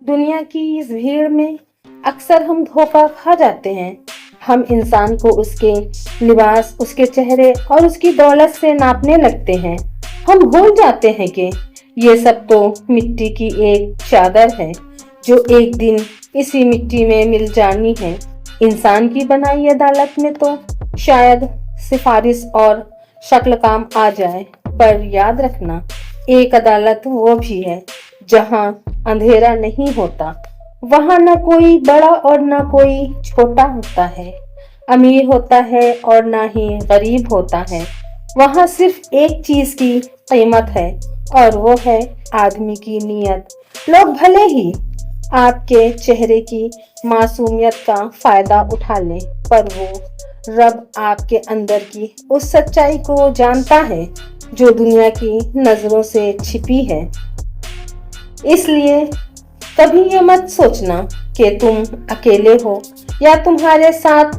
दुनिया की इस भीड़ में अक्सर हम धोखा खा जाते हैं। हम इंसान को उसके लिबास, उसके चेहरे और उसकी दौलत से नापने लगते हैं। हम भूल जाते हैं कि ये सब तो मिट्टी की एक चादर है जो एक दिन इसी मिट्टी में मिल जानी है। इंसान की बनाई अदालत में तो शायद सिफारिश और शक्ल काम आ जाए, पर याद रखना, एक अदालत वो भी है जहां अंधेरा नहीं होता। वहां न कोई बड़ा और न कोई छोटा होता है, अमीर होता है और ना ही गरीब होता है। वहां सिर्फ एक चीज की कीमत है और वो है आदमी की नीयत। लोग भले ही आपके चेहरे की मासूमियत का फायदा उठा लें, पर वो रब आपके अंदर की उस सच्चाई को जानता है जो दुनिया की नजरों से छिपी है। इसलिए कभी ये मत सोचना कि तुम अकेले हो या तुम्हारे साथ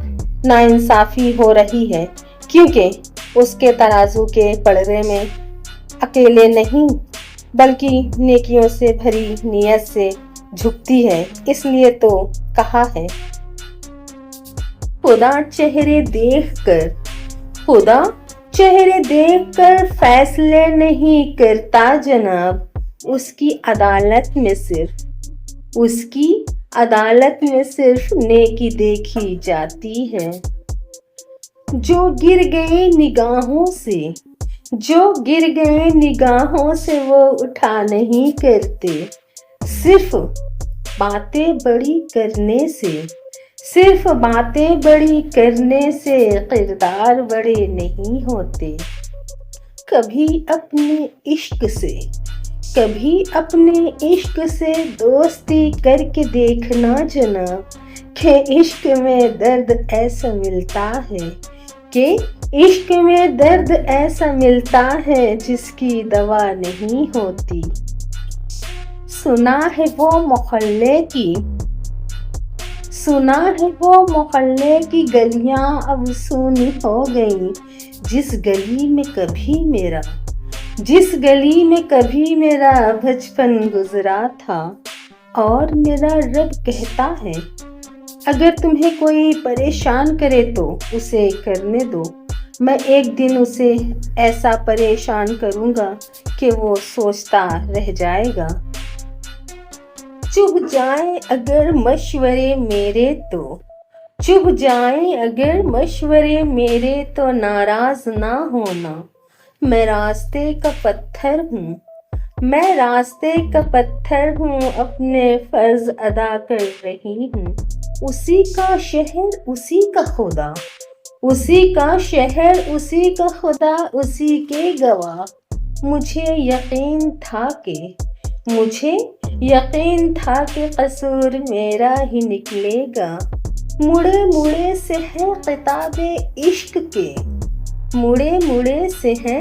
नाइंसाफी हो रही है, क्योंकि उसके तराजू के पलड़े में अकेले नहीं बल्कि नेकियों से भरी नीयत से झुकती है। इसलिए तो कहा है, खुदा चेहरे देखकर फैसले नहीं करता जनाब, उसकी अदालत में सिर्फ नेकी देखी जाती है। जो गिर गए निगाहों से वो उठा नहीं करते, सिर्फ बातें बड़ी करने से किरदार बड़े नहीं होते। कभी अपने इश्क से दोस्ती करके देखना जनाब, कि इश्क में दर्द ऐसा मिलता है जिसकी दवा नहीं होती। सुना है वो मोहल्ले की गलियां अब सूनी हो गई, जिस गली में कभी मेरा बचपन गुजरा था। और मेरा रब कहता है, अगर तुम्हें कोई परेशान करे तो उसे करने दो, मैं एक दिन उसे ऐसा परेशान करूंगा कि वो सोचता रह जाएगा। चुभ जाए अगर मशवरे तो नाराज ना होना। मैं रास्ते का पत्थर हूँ, अपने फर्ज अदा कर रही हूँ। उसी का शहर उसी का खुदा, उसी के गवाह। मुझे यकीन था कि कसूर मेरा ही निकलेगा। मुड़े से है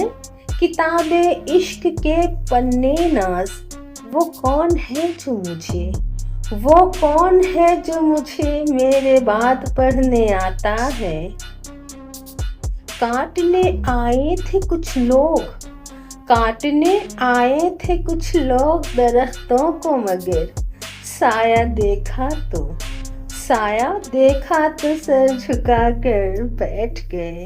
किताबे इश्क के पन्ने नाज। वो कौन है जो मुझे मेरे बाद पढ़ने आता है। काटने आए थे कुछ लोग दरख्तों को, मगर साया देखा तो सर झुका कर बैठ गए।